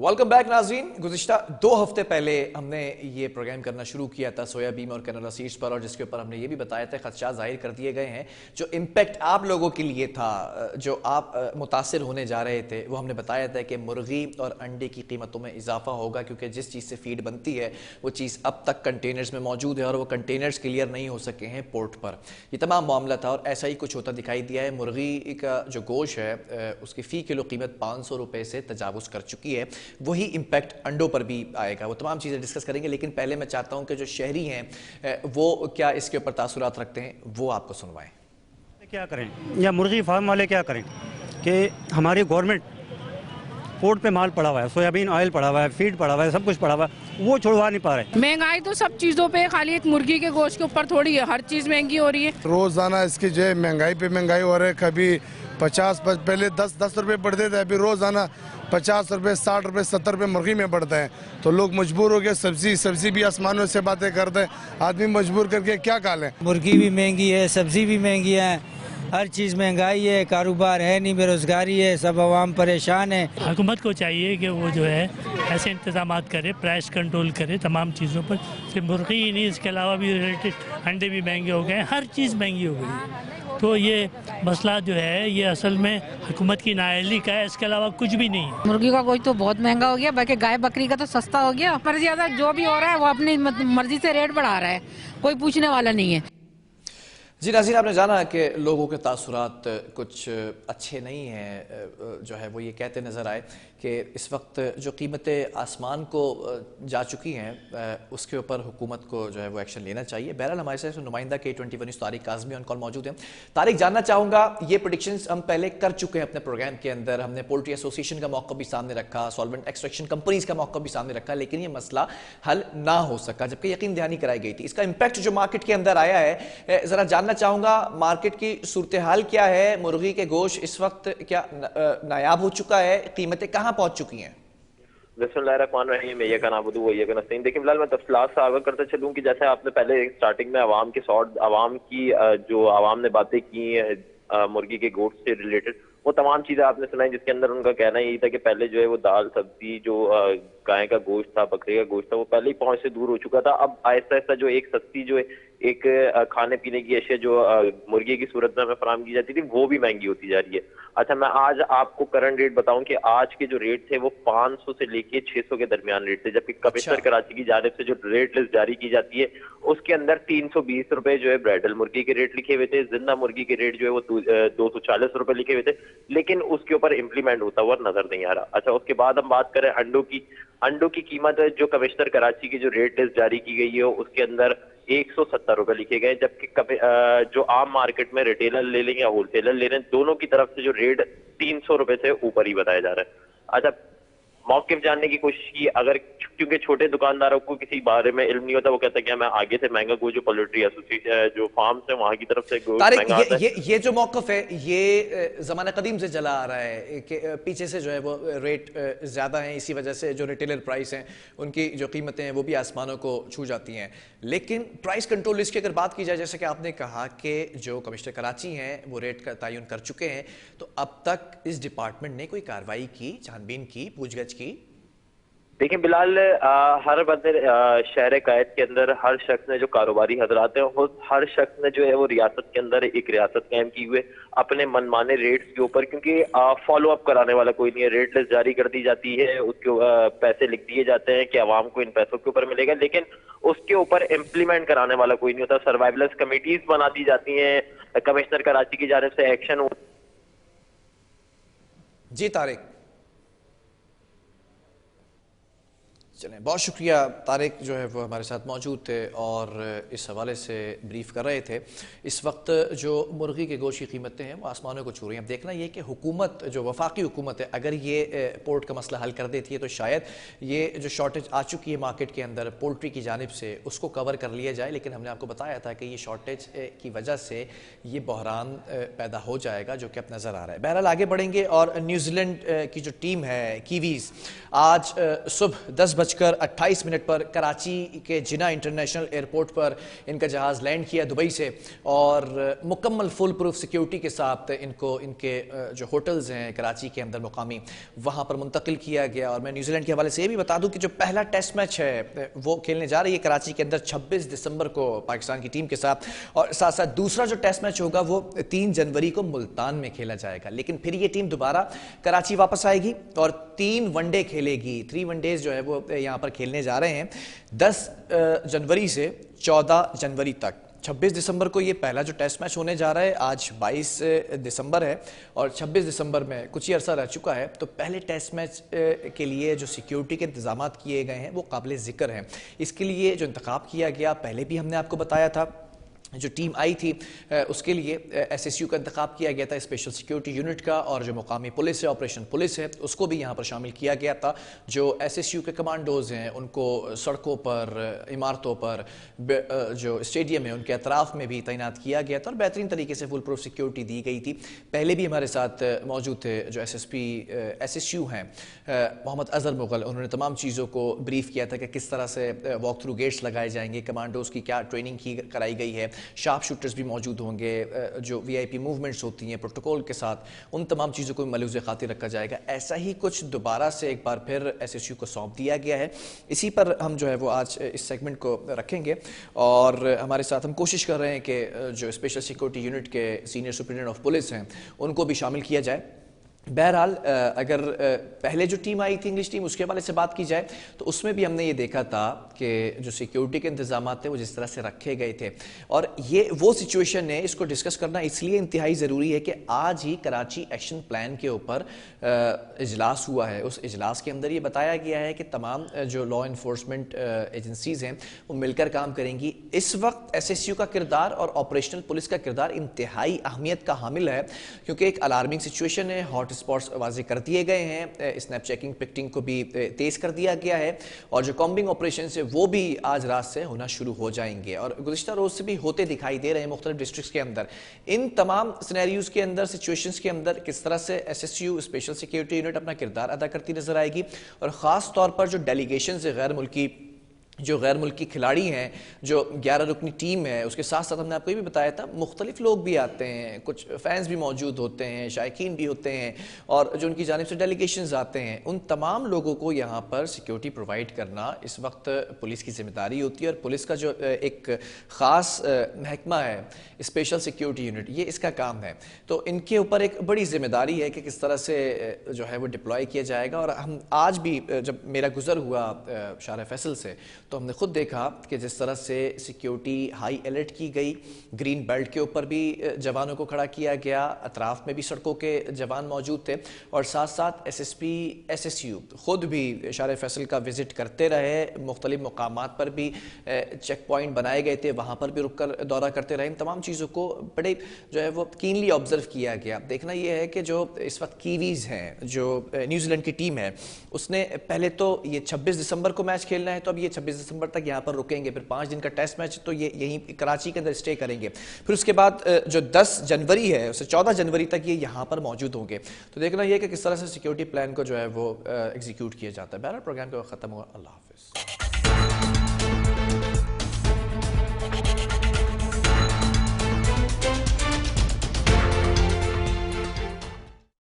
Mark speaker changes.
Speaker 1: Welcome back नाज़रीन। गुज़िश्ता 2 हफ्ते पहले हमने ये प्रोग्राम करना शुरू किया था सोया बीन और कैनोला सीड्स पर, और जिसके ऊपर हमने ये भी बताया था खदशात ज़ाहिर कर दिए गए हैं। जो इम्पैक्ट आप लोगों के लिए था, जो आप मुतासिर होने जा रहे थे, वो हमने बताया था कि मुर्गी और अंडे की कीमतों में इजाफा होगा, क्योंकि जिस चीज़ से फीड बनती है वो चीज़ अब तक कंटेनर्स में मौजूद है और वो कंटेनर्स क्लियर नहीं हो सके हैं पोर्ट पर। ये तमाम मामला था और ऐसा ही कुछ होता दिखाई दिया है। मुर्गी का जो गोश्त है उसकी फ़ी किलो कीमत 500 रुपये से तजावुज़ कर चुकी है। वही इम्पैक्ट अंडों पर भी आएगा। वो तमाम चीज़ें डिस्कस करेंगे, लेकिन पहले मैं चाहता हूं कि जो शहरी हैं वो क्या इसके ऊपर तासुरात रखते हैं वो आपको सुनवाएं।
Speaker 2: क्या करें या मुर्गी फार्म वाले क्या करें कि हमारी गवर्नमेंट पोर्ट पे माल पड़ा हुआ है, सोयाबीन ऑयल पड़ा हुआ है, फीड पड़ा हुआ है, सब कुछ पड़ा हुआ है, वो छुड़वा नहीं पा रहे।
Speaker 3: महंगाई तो सब चीज़ों पे, खाली एक मुर्गी के गोश्त के ऊपर थोड़ी है, हर चीज़ महंगी हो रही है।
Speaker 4: रोजाना इसकी जो है महंगाई पे महंगाई हो रही है। कभी 50 पहले 10 रुपए बढ़ते थे, अभी रोजाना 50 रुपए 60 रुपए 70 रुपए मुर्गी में बढ़ता है। तो लोग मजबूर हो गए, सब्जी भी आसमानों से बातें करते हैं। आदमी मजबूर करके क्या खा लें।
Speaker 5: मुर्गी भी महंगी है, सब्जी भी महंगी है, हर चीज़ महंगाई है, कारोबार है नहीं, बेरोजगारी है, सब आवाम परेशान है।
Speaker 6: हुकूमत को चाहिए कि वो जो है ऐसे इंतजाम करे, प्राइस कंट्रोल करे तमाम चीज़ों पर। सिर्फ मुर्गी ही नहीं, इसके अलावा भी रिलेटेड अंडे भी महंगे हो गए, हर चीज़ महंगी हो गई। तो ये मसला जो है ये असल में हुकूमत की नाअहली का है, इसके अलावा कुछ भी नहीं है।
Speaker 3: मुर्गी का गोश्त तो बहुत महंगा हो गया, बाकी गाय बकरी का तो सस्ता हो गया। पर ज़्यादा जो भी हो रहा है वो अपनी मर्जी से रेट बढ़ा रहा है, कोई पूछने वाला नहीं है।
Speaker 1: जी नाज़रीन, आपने जाना कि लोगों के तासुरात कुछ अच्छे नहीं हैं। जो है वो ये कहते नज़र आए कि इस वक्त जो कीमतें आसमान को जा चुकी हैं उसके ऊपर हुकूमत को जो है वो एक्शन लेना चाहिए। बहरहाल हमारे साथ नुमाइंदा K21 news Tariq Kazmi on call मौजूद हैं। तारिक, जानना चाहूँगा, ये प्रेडिक्शंस हम पहले कर चुके हैं अपने प्रोग्राम के अंदर। हमने पोल्ट्री एसोसिएशन का मौक़िफ़ भी सामने रखा, सॉल्वेंट एक्सट्रैक्शन कंपनीज़ का मौक़िफ़ भी सामने रखा, लेकिन ये मसला हल ना हो सका, जबकि यकीन दहानी कराई गई थी। इसका इम्पैक्ट जो मार्केट के अंदर आया है, ज़रा जानना चाहूँगा मार्केट की सूरत हाल क्या है। मुर्गी के गोश्त इस वक्त क्या नायाब हो चुका है? कीमतें कहाँ पहुंच चुकी हैं?
Speaker 7: बिस्मिल्लाहिर्रहमानिर्रहीम। देखिए फिलहाल मैं तफसीलात से आगाह करते चलूं कि जैसे आपने पहले स्टार्टिंग में आवाम की जो आवाम ने बातें की हैं मुर्गी के गोश्त से रिलेटेड, वो तमाम चीजें आपने सुनाई, जिसके अंदर उनका कहना यही था कि पहले जो है वो दाल सब्जी जो गाय का गोश्त था, बकरे का गोश्त था, वो पहले ही पहुंच से दूर हो चुका था। अब आहिस्ता आहिस्ता जो एक सस्ती जो एक खाने पीने की अशिया जो मुर्गी की सूरत में हमें फराम की जाती थी, वो भी महंगी होती जा रही है। अच्छा, मैं आज आपको करंट रेट बताऊं कि आज के जो रेट थे वो 500 से लेके 600 के दरमियान रेट थे, जबकि कमिश्नर कराची की जानिब से जो रेट लिस्ट जारी की जाती है उसके अंदर 320 रुपए जो है ब्राइडल मुर्गी के रेट लिखे हुए थे, जिंदा मुर्गी के रेट जो है वो 240 रुपए लिखे हुए थे, लेकिन उसके ऊपर इम्प्लीमेंट होता हुआ नजर नहीं आ रहा। अच्छा, उसके बाद हम बात करें अंडों की कीमत जो कमिश्नर कराची की जो रेट लिस्ट जारी की गई है उसके अंदर 170 रुपए लिखे गए, जबकि जो आम मार्केट में रिटेलर ले लें या होलसेलर ले लें, दोनों की तरफ से जो रेट 300 रुपए से ऊपर ही बताया जा रहा है। अच्छा, मौक़िफ़ जानने की कोशिश की, अगर क्योंकि छोटे दुकानदारों को किसी बारे में इल्म नहीं होता, वो कहता है कि मैं आगे से महंगा गोश्त, जो पोल्ट्री एसोसिएशन जो फार्म्स है वहां की तरफ से
Speaker 1: तारिक, ये जो मौक़िफ़ है ये ज़माना कदीम से चला आ रहा है कि पीछे से जो है वो रेट ज़्यादा हैं, इसी वजह से जो रिटेलर प्राइस हैं उनकी जो कीमतें हैं वो भी आसमानों को छू जाती हैं। लेकिन प्राइस कंट्रोल लिस्ट की अगर बात की जाए, जैसे कि आपने कहा कि जो कमिश्नर कराची हैं वो रेट का तयन कर चुके हैं, तो अब तक इस डिपार्टमेंट ने कोई कार्रवाई की, छानबीन की, पूछगछ की?
Speaker 7: देखिए बिलाल, हर बंदे शहर कायद के अंदर हर शख्स ने जो कारोबारी हजरात हैं, हर शख्स ने जो है वो रियासत के अंदर एक रियासत कायम की हुए अपने मनमाने रेट्स के ऊपर, क्योंकि फॉलो अप कराने वाला कोई नहीं है। रेट लिस्ट जारी कर दी जाती है, उसके पैसे लिख दिए जाते हैं कि आवाम को इन पैसों के ऊपर मिलेगा, लेकिन उसके ऊपर इम्प्लीमेंट कराने वाला कोई नहीं होता। सर्वाइलेंस कमेटीज बना दी जाती हैं, कमिश्नर कराची की जानिब से एक्शन।
Speaker 1: जी तारिक, चलें, बहुत शुक्रिया। तारिक जो है वो हमारे साथ मौजूद थे और इस हवाले से ब्रीफ कर रहे थे। इस वक्त जो मुर्गी के गोश्त की कीमतें हैं वो आसमानों को छू रही हैं। अब देखना ये कि हुकूमत, जो वफाकी हुकूमत है, अगर ये पोर्ट का मसला हल कर देती है तो शायद ये जो शॉर्टेज आ चुकी है मार्केट के अंदर पोल्ट्री की जानिब से, उसको कवर कर लिया जाए। लेकिन हमने आपको बताया था कि ये शॉर्टेज की वजह से ये बहरान पैदा हो जाएगा, जो कि अब नज़र आ रहा है। बहरहाल आगे बढ़ेंगे और न्यूजीलैंड की जो टीम है कीवीज़, आज सुबह 10 बजे 10:28 पर कराची के जिना इंटरनेशनल एयरपोर्ट पर इनका जहाज़ लैंड किया दुबई से, और मुकम्मल फुल प्रूफ सिक्योरिटी के साथ इनको इनके जो होटल्स हैं कराची के अंदर मुकामी, वहाँ पर मुंतकिल किया गया। और मैं न्यूजीलैंड के हवाले से ये भी बता दूं कि जो पहला टेस्ट मैच है वो खेलने जा रही है कराची के अंदर 26 दिसंबर को पाकिस्तान की टीम के साथ, और साथ साथ दूसरा जो टेस्ट मैच होगा वो 3 जनवरी को मुल्तान में खेला जाएगा। लेकिन फिर ये टीम दोबारा कराची वापस आएगी और 3 वनडे खेलेगी। 3 वनडेज जो है वो यहाँ पर खेलने जा रहे हैं 10 जनवरी से 14 जनवरी तक। 26 दिसंबर को ये पहला जो टेस्ट मैच होने जा रहा है, आज 22 दिसंबर है और 26 दिसंबर में कुछ ही अरसा रह चुका है, तो पहले टेस्ट मैच के लिए जो सिक्योरिटी के इंतजाम किए गए हैं वो काबिल ज़िक्र हैं। इसके लिए जो इंतखाब किया गया, पहले भी हमने आपको बताया था, जो टीम आई थी उसके लिए एसएसयू का इंतखाब किया गया था, स्पेशल सिक्योरिटी यूनिट का, और जो मुकामी पुलिस है, ऑपरेशन पुलिस है, उसको भी यहाँ पर शामिल किया गया था। जो एसएसयू के कमांडोज़ हैं उनको सड़कों पर, इमारतों पर, जो स्टेडियम है उनके अतराफ़ में भी तैनात किया गया था और बेहतरीन तरीके से फुल प्रूफ सिक्योरिटी दी गई थी। पहले भी हमारे साथ मौजूद थे जो एसएसयू हैं मोहम्मद अज़हर मुग़ल, उन्होंने तमाम चीज़ों को ब्रीफ किया था कि किस तरह से वॉक थ्रू गेट्स लगाए जाएंगे, कमांडोज़ की क्या ट्रेनिंग कराई गई है, शार्प शूटर्स भी मौजूद होंगे, जो वीआईपी मूवमेंट्स होती हैं प्रोटोकॉल के साथ, उन तमाम चीज़ों को मलूज़ खातिर रखा जाएगा। ऐसा ही कुछ दोबारा से एक बार फिर एसएसयू को सौंप दिया गया है। इसी पर हम जो है वो आज इस सेगमेंट को रखेंगे और हमारे साथ हम कोशिश कर रहे हैं कि जो स्पेशल सिक्योरिटी यूनिट के सीनियर सुपरिटेंडेंट ऑफ पुलिस हैं उनको भी शामिल किया जाए। बहरहाल अगर पहले जो टीम आई थी इंग्लिश टीम, उसके हवाले से बात की जाए तो उसमें भी हमने ये देखा था कि जो सिक्योरिटी के इंतजाम थे वो जिस तरह से रखे गए थे, और ये वो सिचुएशन है, इसको डिस्कस करना इसलिए इंतहाई ज़रूरी है कि आज ही कराची एक्शन प्लान के ऊपर इजलास हुआ है। उस इजलास के अंदर ये बताया गया है कि तमाम जो लॉ इन्फोर्समेंट एजेंसीज़ हैं वो मिलकर काम करेंगी। इस वक्त एसएसयू का किरदार और ऑपरेशनल पुलिस का किरदार इंतहाई अहमियत का हामिल है, क्योंकि एक अलार्मिंग सिचुएशन है, हॉट स्पॉट्स वाजे कर दिए गए हैं, स्नैप चेकिंग पिक्टिंग को भी तेज कर दिया गया है, और जो कॉम्बिंग ऑपरेशन है वो भी आज रात से होना शुरू हो जाएंगे और गुज़िश्ता रोज से भी होते दिखाई दे रहे हैं मुख्तलिफ डिस्ट्रिक्ट्स के अंदर। इन तमाम सिनेरियोज के अंदर, सिचुएशंस के अंदर किस तरह से एसएसयू स्पेशल सिक्योरिटी यूनिट अपना किरदार अदा करती नजर आएगी, और ख़ास तौर पर जो डेलीगेशन से गैर मुल्की खिलाड़ी हैं, जो 11 रुकनी टीम है, उसके साथ साथ हमने आपको ये भी बताया था मुख्तलिफ लोग भी आते हैं, कुछ फैंस भी मौजूद होते हैं, शायकीन भी होते हैं, और जो उनकी जानिब से डेलीगेशंस आते हैं, उन तमाम लोगों को यहाँ पर सिक्योरिटी प्रोवाइड करना इस वक्त पुलिस की जिम्मेदारी होती है। और पुलिस का जो एक ख़ास महकमा है स्पेशल सिक्योरिटी यूनिट, ये इसका काम है, तो इनके ऊपर एक बड़ी जिम्मेदारी है कि किस तरह से जो है वो डिप्लॉय किया जाएगा। और हम आज भी जब मेरा गुजर हुआ शार फैसल से, तो हमने खुद देखा कि जिस तरह से सिक्योरिटी हाई अलर्ट की गई, ग्रीन बेल्ट के ऊपर भी जवानों को खड़ा किया गया, अतराफ में भी सड़कों के जवान मौजूद थे, और साथ साथ एसएसपी एसएसयू खुद भी शार फैसल का विजिट करते रहे, मुख्तलिफ मकामात पर भी चेक पॉइंट बनाए गए थे, वहाँ पर भी रुक कर दौरा करते रहे। इन तमाम चीज़ों को बड़े जो है वो कीनली ऑब्जर्व किया गया। देखना यह है कि जो इस वक्त कीवीज़ हैं, जो न्यूजीलैंड की टीम है, उसने पहले तो ये 26 दिसंबर को मैच खेलना है, तो अब ये 26 दिसंबर तक यहाँ पर रुकेंगे, फिर 5 दिन का टेस्ट मैच, तो ये यहीं कराची के अंदर स्टे करेंगे, फिर उसके बाद जो 10 जनवरी है उससे 14 जनवरी तक ये यहाँ पर मौजूद होंगे। तो देखना यह कि किस तरह से सिक्योरिटी प्लान को जो है वो एग्जीक्यूट किया जाता है। बहरहाल प्रोग्राम का वक्त खत्म हुआ। अल्लाह हाफिज़।